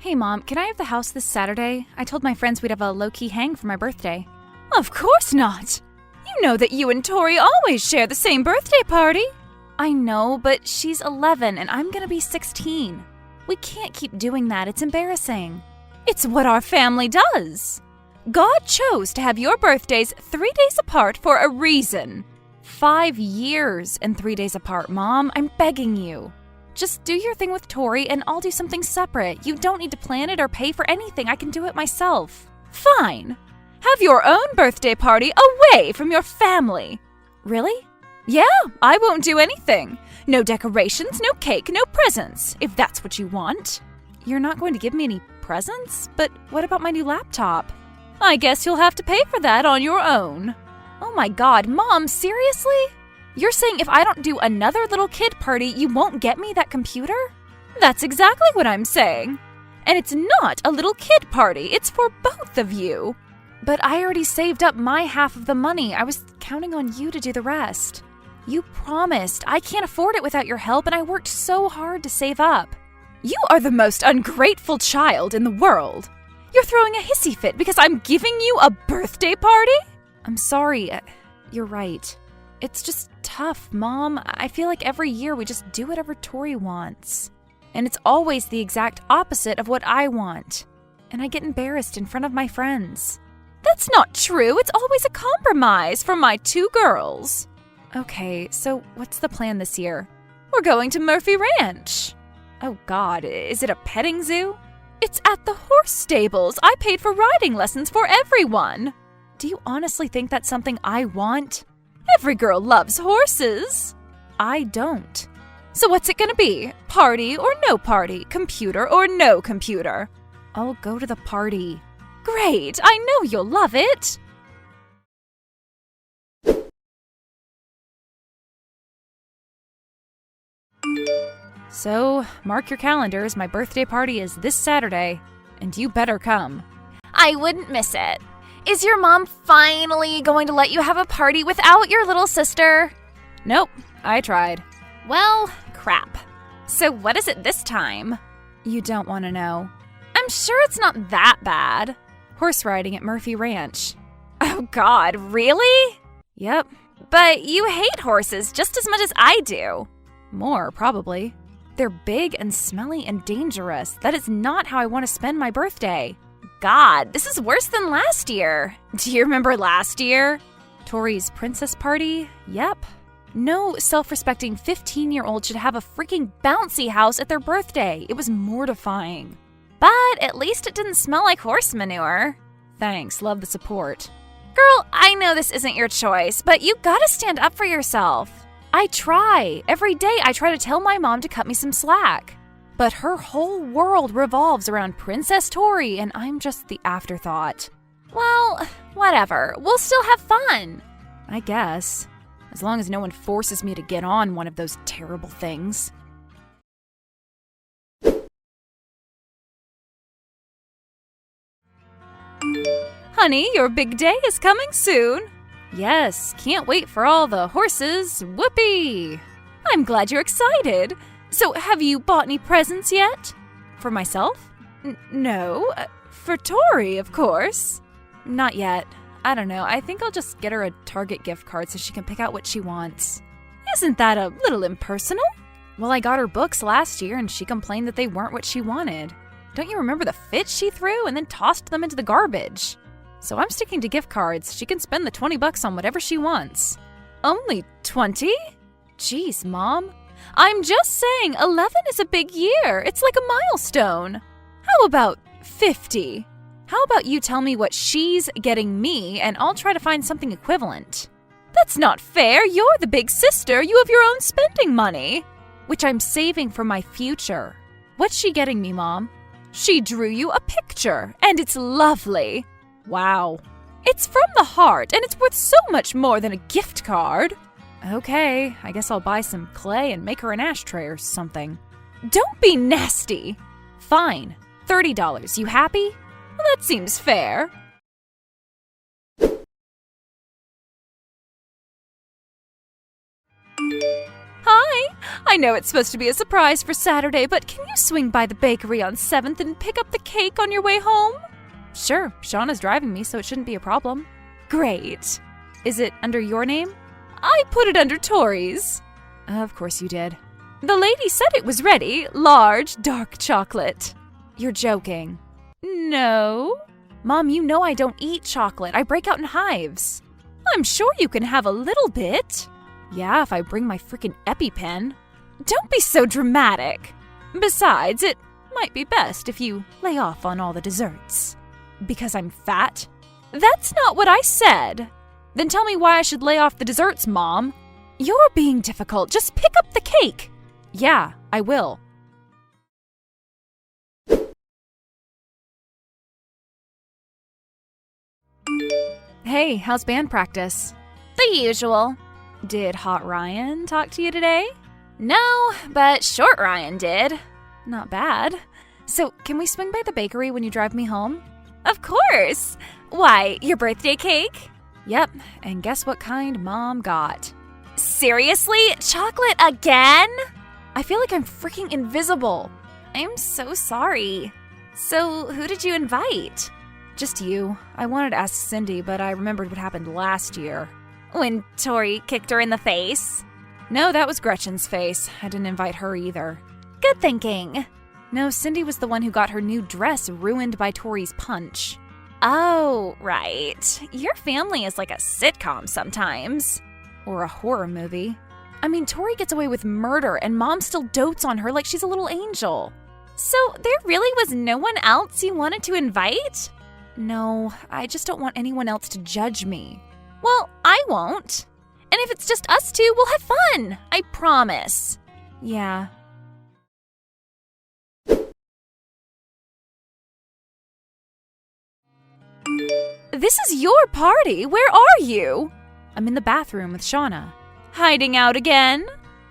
Hey Mom, can I have the house this Saturday? I told my friends we'd have a low-key hang for my birthday. Of course not! You know that you and Tori always share the same birthday party! I know, but she's 11 and I'm gonna be 16. We can't keep doing that, it's embarrassing. It's what our family does! God chose to have your birthdays 3 days apart for a reason. 5 years and 3 days apart, Mom. I'm begging you. Just do your thing with Tori and I'll do something separate. You don't need to plan it or pay for anything. I can do it myself. Fine. Have your own birthday party away from your family. Really? Yeah, I won't do anything. No decorations, no cake, no presents, if that's what you want. You're not going to give me any presents? But what about my new laptop? I guess you'll have to pay for that on your own. Oh my God, Mom, seriously? You're saying if I don't do another little kid party, you won't get me that computer? That's exactly what I'm saying. And it's not a little kid party, it's for both of you. But I already saved up my half of the money. I was counting on you to do the rest. You promised. I can't afford it without your help, and I worked so hard to save up. You are the most ungrateful child in the world. You're throwing a hissy fit because I'm giving you a birthday party? I'm sorry. You're right. It's just tough, Mom. I feel like every year we just do whatever Tori wants. And it's always the exact opposite of what I want. And I get embarrassed in front of my friends. That's not true. It's always a compromise for my two girls. Okay, so what's the plan this year? We're going to Murphy Ranch. Oh God, is it a petting zoo? It's at the horse stables. I paid for riding lessons for everyone. Do you honestly think that's something I want? Every girl loves horses. I don't. So what's it gonna be? Party or no party? Computer or no computer? I'll go to the party. Great, I know you'll love it. So, mark your calendars. My birthday party is this Saturday, and you better come. I wouldn't miss it. Is your mom finally going to let you have a party without your little sister? Nope, I tried. Well, crap. So what is it this time? You don't want to know. I'm sure it's not that bad. Horse riding at Murphy Ranch. Oh God, really? Yep. But you hate horses just as much as I do. More, probably. They're big and smelly and dangerous. That is not how I want to spend my birthday. God, this is worse than last year. Do you remember last year? Tori's princess party? Yep. No self-respecting 15-year-old should have a freaking bouncy house at their birthday. It was mortifying. But at least it didn't smell like horse manure. Thanks, love the support. Girl, I know this isn't your choice, but you gotta stand up for yourself. I try. Every day I try to tell my mom to cut me some slack. But her whole world revolves around Princess Tori, and I'm just the afterthought. Well, whatever. We'll still have fun. I guess. As long as no one forces me to get on one of those terrible things. Honey, your big day is coming soon. Yes, can't wait for all the horses. Whoopee! I'm glad you're excited. So, have you bought any presents yet? For myself? No. For Tori, of course. Not yet. I don't know. I think I'll just get her a Target gift card so she can pick out what she wants. Isn't that a little impersonal? Well, I got her books last year and she complained that they weren't what she wanted. Don't you remember the fit she threw and then tossed them into the garbage? So I'm sticking to gift cards. She can spend the $20 on whatever she wants. Only 20? Jeez, Mom. I'm just saying, 11 is a big year. It's like a milestone. How about 50? How about you tell me what she's getting me, and I'll try to find something equivalent. That's not fair. You're the big sister. You have your own spending money. Which I'm saving for my future. What's she getting me, Mom? She drew you a picture, and it's lovely. Wow. It's from the heart, and it's worth so much more than a gift card. Okay, I guess I'll buy some clay and make her an ashtray or something. Don't be nasty. Fine. $30. You happy? Well, that seems fair. Hi, I know it's supposed to be a surprise for Saturday, but can you swing by the bakery on 7th and pick up the cake on your way home? Sure, Shauna's driving me, so it shouldn't be a problem. Great. Is it under your name? I put it under Tori's. Of course you did. The lady said it was ready. Large, dark chocolate. You're joking. No. Mom, you know I don't eat chocolate. I break out in hives. I'm sure you can have a little bit. Yeah, if I bring my freaking EpiPen. Don't be so dramatic. Besides, it might be best if you lay off on all the desserts. Because I'm fat? That's not what I said. Then tell me why I should lay off the desserts, Mom. You're being difficult. Just pick up the cake. Yeah, I will. Hey, how's band practice? The usual. Did Hot Ryan talk to you today? No, but Short Ryan did. Not bad. So, can we swing by the bakery when you drive me home? Of course. Why, your birthday cake? Yep, and guess what kind Mom got? Seriously? Chocolate again? I feel like I'm freaking invisible. I'm so sorry. So, who did you invite? Just you. I wanted to ask Cindy, but I remembered what happened last year. When Tori kicked her in the face? No, that was Gretchen's face. I didn't invite her either. Good thinking. No, Cindy was the one who got her new dress ruined by Tori's punch. Oh, right. Your family is like a sitcom sometimes. Or a horror movie. I mean, Tori gets away with murder, and Mom still dotes on her like she's a little angel. So there really was no one else you wanted to invite? No, I just don't want anyone else to judge me. Well, I won't. And if it's just us two, we'll have fun. I promise. Yeah. This is your party. Where are you? I'm in the bathroom with Shauna. Hiding out again?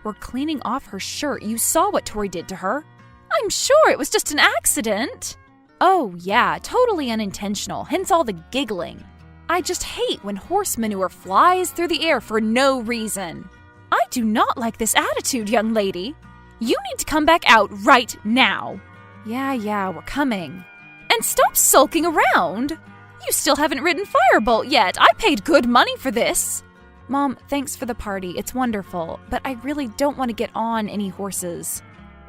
We're cleaning off her shirt. You saw what Tori did to her. I'm sure it was just an accident. Oh, yeah, totally unintentional, hence all the giggling. I just hate when horse manure flies through the air for no reason. I do not like this attitude, young lady. You need to come back out right now. Yeah, we're coming. And stop sulking around. You still haven't ridden Firebolt yet. I paid good money for this. Mom, thanks for the party. It's wonderful, but I really don't want to get on any horses.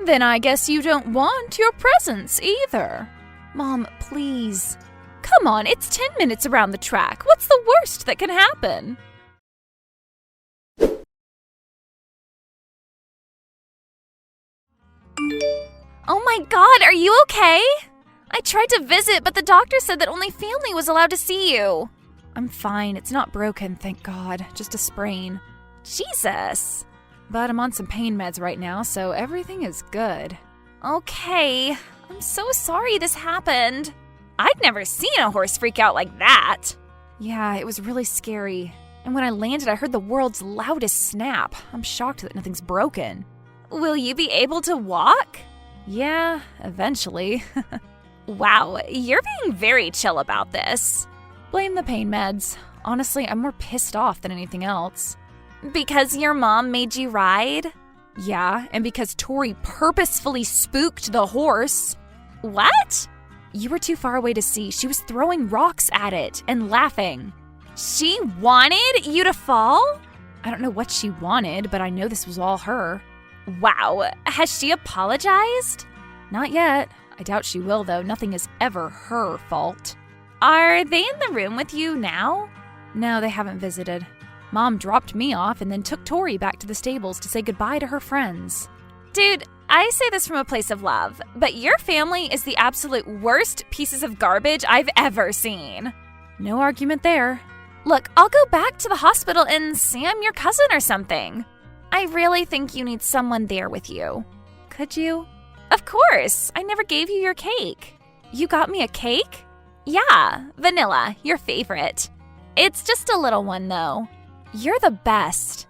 Then I guess you don't want your presents either. Mom, please. Come on, it's 10 minutes around the track. What's the worst that can happen? Oh my God, are you okay? I tried to visit, but the doctor said that only family was allowed to see you. I'm fine. It's not broken, thank God. Just a sprain. Jesus. But I'm on some pain meds right now, so everything is good. Okay. I'm so sorry this happened. I'd never seen a horse freak out like that. Yeah, it was really scary. And when I landed, I heard the world's loudest snap. I'm shocked that nothing's broken. Will you be able to walk? Yeah, eventually. Wow, you're being very chill about this. Blame the pain meds. Honestly, I'm more pissed off than anything else. Because your mom made you ride? Yeah, and because Tori purposefully spooked the horse. What? You were too far away to see. She was throwing rocks at it and laughing. She wanted you to fall? I don't know what she wanted, but I know this was all her. Wow, has she apologized? Not yet. I doubt she will, though. Nothing is ever her fault. Are they in the room with you now? No, they haven't visited. Mom dropped me off and then took Tori back to the stables to say goodbye to her friends. Dude, I say this from a place of love, but your family is the absolute worst pieces of garbage I've ever seen. No argument there. Look, I'll go back to the hospital and say I'm your cousin or something. I really think you need someone there with you. Could you? Of course. I never gave you your cake. You got me a cake? Yeah, vanilla, your favorite. It's just a little one, though. You're the best.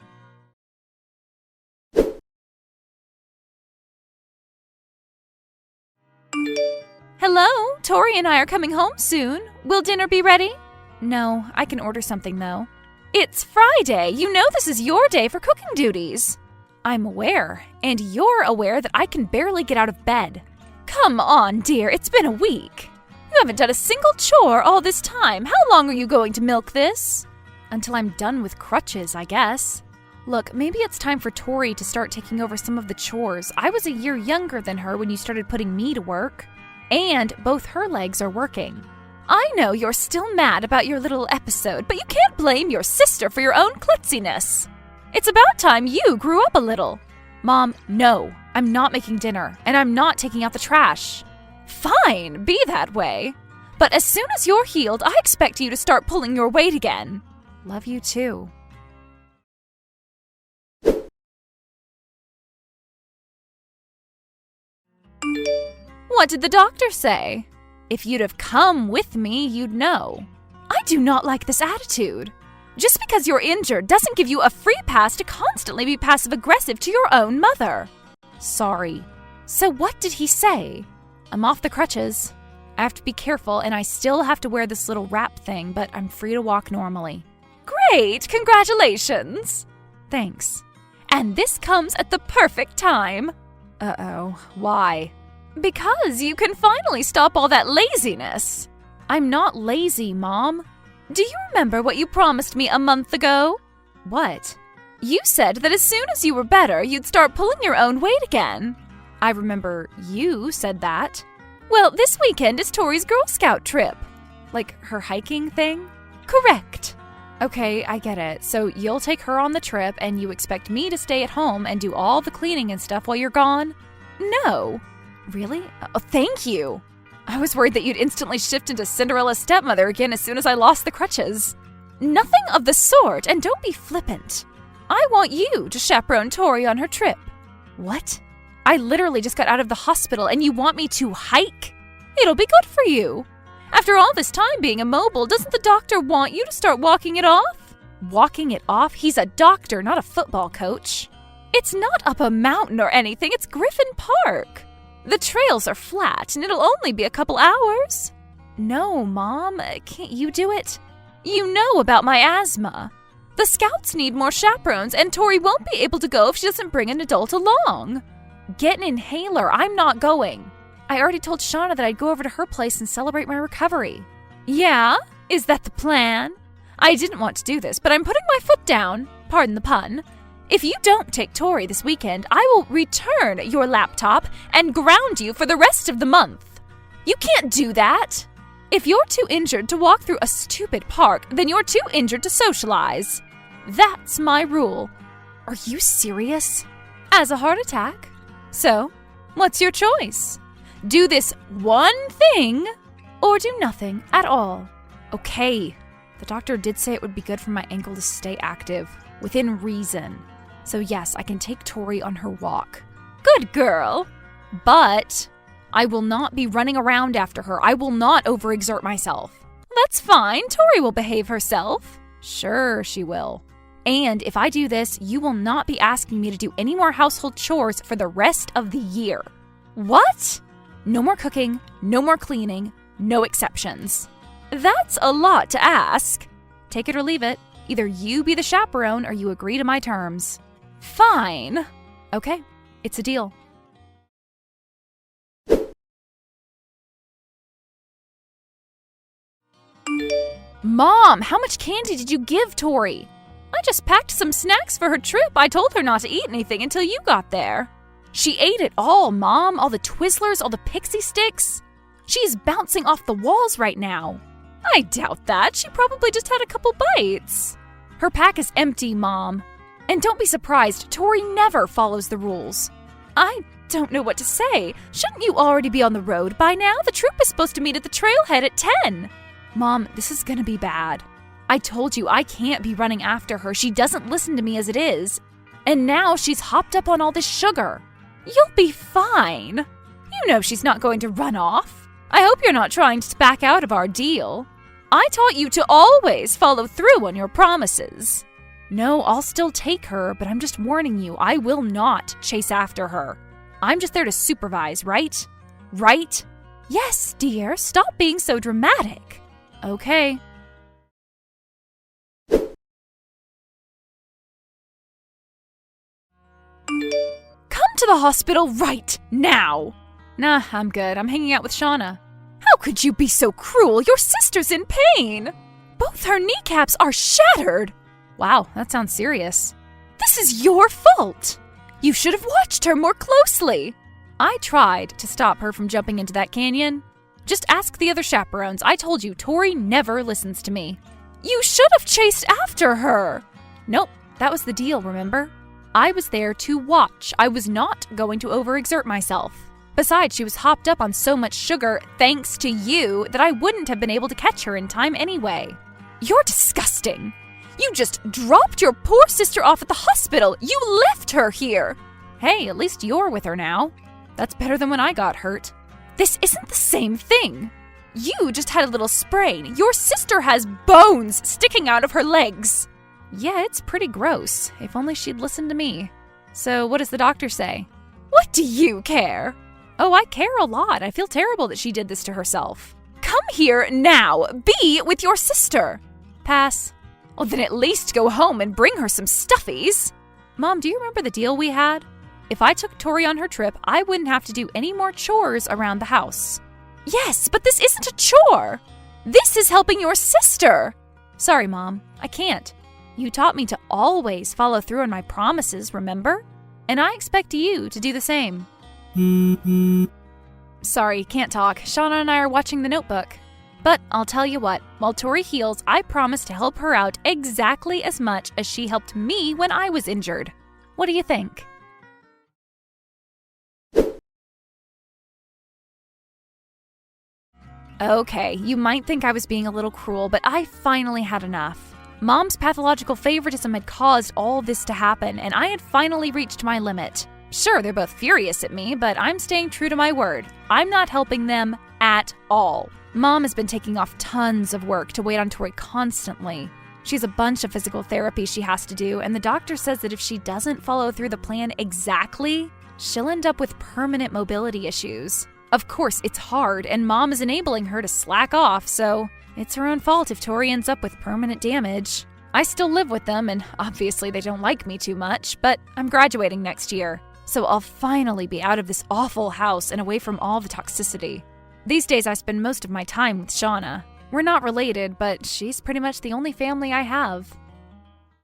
Hello, Tori and I are coming home soon. Will dinner be ready? No, I can order something, though. It's Friday. You know this is your day for cooking duties. I'm aware, and you're aware that I can barely get out of bed. Come on, dear, it's been a week. You haven't done a single chore all this time. How long are you going to milk this? Until I'm done with crutches, I guess. Look, maybe it's time for Tori to start taking over some of the chores. I was a year younger than her when you started putting me to work. And both her legs are working. I know you're still mad about your little episode, but you can't blame your sister for your own klutziness. It's about time you grew up a little. Mom, no, I'm not making dinner, and I'm not taking out the trash. Fine, be that way. But as soon as you're healed, I expect you to start pulling your weight again. Love you too. What did the doctor say? If you'd have come with me, you'd know. I do not like this attitude. Just because you're injured doesn't give you a free pass to constantly be passive-aggressive to your own mother. Sorry. So what did he say? I'm off the crutches. I have to be careful, and I still have to wear this little wrap thing, but I'm free to walk normally. Great! Congratulations! Thanks. And this comes at the perfect time. Uh-oh. Why? Because you can finally stop all that laziness. I'm not lazy, Mom. Do you remember what you promised me a month ago? What? You said that as soon as you were better, you'd start pulling your own weight again. I remember you said that. Well, this weekend is Tori's Girl Scout trip. Like her hiking thing? Correct. Okay, I get it. So you'll take her on the trip and you expect me to stay at home and do all the cleaning and stuff while you're gone? No. Really? Oh, thank you. I was worried that you'd instantly shift into Cinderella's stepmother again as soon as I lost the crutches. Nothing of the sort, and don't be flippant. I want you to chaperone Tori on her trip. What? I literally just got out of the hospital and you want me to hike? It'll be good for you. After all this time being immobile, doesn't the doctor want you to start walking it off? Walking it off? He's a doctor, not a football coach. It's not up a mountain or anything, it's Griffin Park. The trails are flat, and it'll only be a couple hours. No, Mom, can't you do it? You know about my asthma. The scouts need more chaperones, and Tori won't be able to go if she doesn't bring an adult along. Get an inhaler, I'm not going. I already told Shauna that I'd go over to her place and celebrate my recovery. Yeah? Is that the plan? I didn't want to do this, but I'm putting my foot down, pardon the pun. If you don't take Tori this weekend, I will return your laptop and ground you for the rest of the month. You can't do that. If you're too injured to walk through a stupid park, then you're too injured to socialize. That's my rule. Are you serious? As a heart attack. So, what's your choice? Do this one thing or do nothing at all. Okay, the doctor did say it would be good for my ankle to stay active, within reason. So yes, I can take Tori on her walk. Good girl. But I will not be running around after her. I will not overexert myself. That's fine. Tori will behave herself. Sure, she will. And if I do this, you will not be asking me to do any more household chores for the rest of the year. What? No more cooking, no more cleaning, no exceptions. That's a lot to ask. Take it or leave it. Either you be the chaperone or you agree to my terms. Fine. Okay, it's a deal. Mom, how much candy did you give Tori? I just packed some snacks for her trip. I told her not to eat anything until you got there. She ate it all, Mom. All the Twizzlers, all the pixie sticks. She's bouncing off the walls right now. I doubt that. She probably just had a couple bites. Her pack is empty, Mom. And don't be surprised, Tori never follows the rules. I don't know what to say. Shouldn't you already be on the road by now? The troop is supposed to meet at the trailhead at 10. Mom, this is gonna be bad. I told you I can't be running after her. She doesn't listen to me as it is. And now she's hopped up on all this sugar. You'll be fine. You know she's not going to run off. I hope you're not trying to back out of our deal. I taught you to always follow through on your promises. No, I'll still take her, but I'm just warning you, I will not chase after her. I'm just there to supervise, right? Right? Yes, dear, stop being so dramatic. Okay. to the hospital right now. Nah, I'm good. I'm hanging out with Shauna. How could you be so cruel? Your sister's in pain. Both her kneecaps are shattered. Wow, that sounds serious. This is your fault. You should have watched her more closely. I tried to stop her from jumping into that canyon. Just ask the other chaperones. I told you, Tori never listens to me. You should have chased after her. Nope, that was the deal, remember? I was there to watch. I was not going to overexert myself. Besides, she was hopped up on so much sugar, thanks to you, that I wouldn't have been able to catch her in time anyway. You're disgusting. You just dropped your poor sister off at the hospital. You left her here. Hey, at least you're with her now. That's better than when I got hurt. This isn't the same thing. You just had a little sprain. Your sister has bones sticking out of her legs. Yeah, it's pretty gross. If only she'd listened to me. So what does the doctor say? What do you care? Oh, I care a lot. I feel terrible that she did this to herself. Come here now. Be with your sister. Pass. Well, then at least go home and bring her some stuffies. Mom, do you remember the deal we had? If I took Tori on her trip, I wouldn't have to do any more chores around the house. Yes, but this isn't a chore. This is helping your sister. Sorry, Mom. I can't. You taught me to always follow through on my promises, remember? And I expect you to do the same. Sorry, can't talk. Shauna and I are watching The Notebook. But I'll tell you what, while Tori heals, I promise to help her out exactly as much as she helped me when I was injured. What do you think? Okay, you might think I was being a little cruel, but I finally had enough. Mom's pathological favoritism had caused all this to happen, and I had finally reached my limit. Sure, they're both furious at me, but I'm staying true to my word. I'm not helping them at all. Mom has been taking off tons of work to wait on Tori constantly. She has a bunch of physical therapy she has to do, and the doctor says that if she doesn't follow through the plan exactly, she'll end up with permanent mobility issues. Of course, it's hard, and Mom is enabling her to slack off, so it's her own fault if Tori ends up with permanent damage. I still live with them, and obviously they don't like me too much, but I'm graduating next year, so I'll finally be out of this awful house and away from all the toxicity. These days I spend most of my time with Shauna. We're not related, but she's pretty much the only family I have.